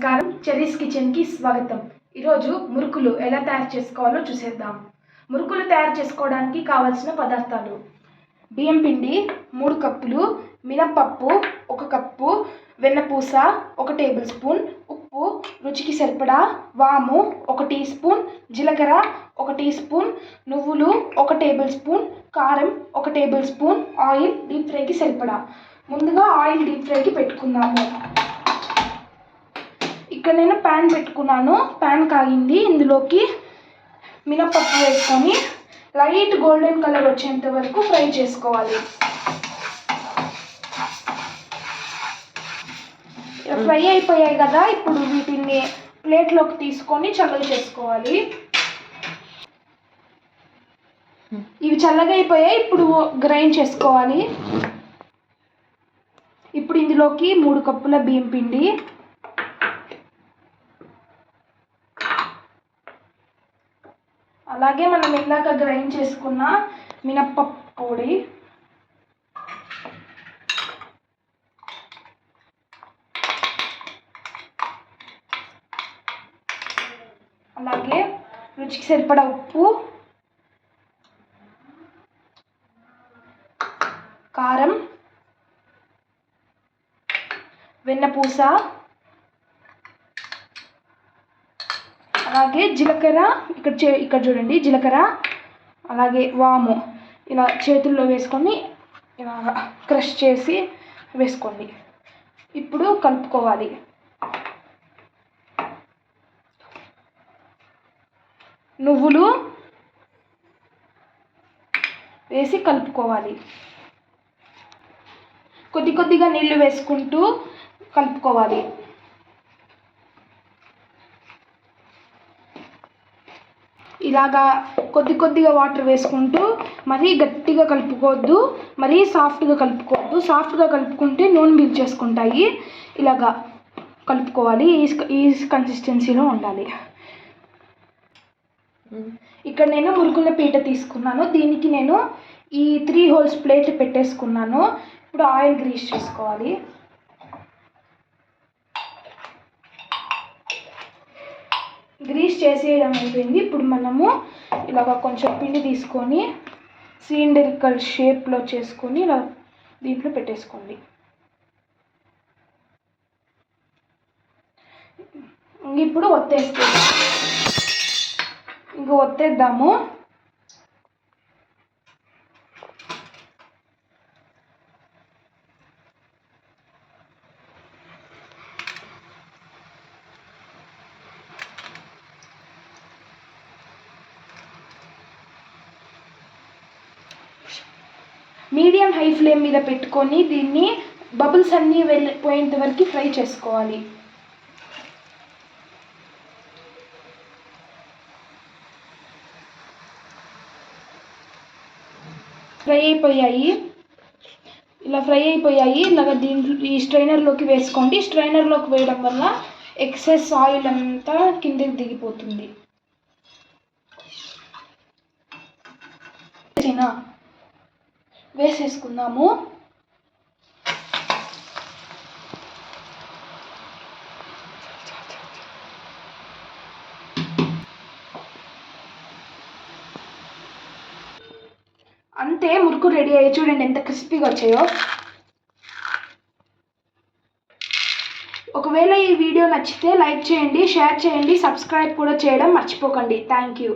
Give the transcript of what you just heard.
నమస్కారం, చెర్రీస్ కిచెన్కి స్వాగతం. ఈరోజు మురుకులు ఎలా తయారు చేసుకోవాలో చూసేద్దాం. మురుకులు తయారు చేసుకోవడానికి కావాల్సిన పదార్థాలు: బియ్యం పిండి 3 కప్పులు, మినపప్పు 1 కప్పు, వెన్నపూస 1 టేబుల్ స్పూన్, ఉప్పు రుచికి సరిపడా, వాము 1 టీ స్పూన్, జీలకర్ర 1 టీ స్పూన్, నువ్వులు 1 టేబుల్ స్పూన్, కారం 1 టేబుల్ స్పూన్, ఆయిల్ డీప్ ఫ్రైకి సరిపడా. ముందుగా ఆయిల్ డీప్ ఫ్రైకి పెట్టుకుందాము. ఇక్కడ నేను ప్యాన్ పెట్టుకున్నాను. ప్యాన్ కాగింది. ఇందులోకి మినపప్పు వేసుకొని లైట్ గోల్డెన్ కలర్ వచ్చేంత వరకు ఫ్రై చేసుకోవాలి. ఫ్రై అయిపోయాయి కదా, ఇప్పుడు వీటిని ప్లేట్లోకి తీసుకొని చల్లగా చేసుకోవాలి. ఇవి చల్లగా అయిపోయాయి. ఇప్పుడు గ్రైండ్ చేసుకోవాలి. ఇప్పుడు ఇందులోకి 3 కప్పుల బియ్యం పిండి, అలాగే మనం ఇందాక గ్రైండ్ చేసుకున్న మినప్పప్పు పొడి, అలాగే రుచికి సరిపడా ఉప్పు, కారం, వెన్నపూస, అలాగే జీలకర్ర. ఇక్కడ చూడండి, జీలకర్ర, అలాగే వాము ఇలా చేతుల్లో వేసుకొని ఇలా క్రష్ చేసి వేసుకోండి. ఇప్పుడు కలుపుకోవాలి. నువ్వులు వేసి కలుపుకోవాలి. కొద్దిగా నీళ్లు వేసుకుంటూ కలుపుకోవాలి. ఇలాగా కొద్దిగా వాటర్ వేసుకుంటూ, మరీ గట్టిగా కలుపుకోవద్దు, మరీ సాఫ్ట్గా కలుపుకోవద్దు. సాఫ్ట్గా కలుపుకుంటే నూనె పీల్చేసుకుంటాయి. ఇలాగా కలుపుకోవాలి. ఈ కన్సిస్టెన్సీలో ఉండాలి. ఇక్కడ నేను మురుకుల పీట తీసుకున్నాను. దీనికి నేను ఈ 3 హోల్స్ ప్లేట్ పెట్టేసుకున్నాను. ఇప్పుడు ఆయిల్ గ్రీస్ చేసుకోవాలి. గ్రీస్ చేసేయడం అయిపోయింది. ఇప్పుడు మనము ఇలాగ కొంచెం పిండి తీసుకొని సిలిండరికల్ షేప్లో చేసుకొని ఇలా దీంట్లో పెట్టేసుకోండి. ఇప్పుడు ఒత్తేద్దాము. మీడియం హై ఫ్లేమ్ మీద పెట్టుకొని దీన్ని బబుల్స్ అన్నీ వెళ్ళిపోయేంత వరకు ఫ్రై చేసుకోవాలి. ఫ్రై అయిపోయాయి. ఇలాగ దీంట్లో ఈ స్ట్రైనర్లోకి వేసుకోండి. స్ట్రైనర్లోకి వేయడం వల్ల ఎక్సెస్ ఆయిల్ అంతా కిందకి దిగిపోతుంది. వేసేసుకుందాము. అంతే, మురుకు రెడీ అయ్యి చూడండి ఎంత క్రిస్పీగా వచ్చాయో. ఒకవేళ ఈ వీడియో నచ్చితే లైక్ చేయండి, షేర్ చేయండి, సబ్స్క్రైబ్ కూడా చేయడం మర్చిపోకండి. Thank you.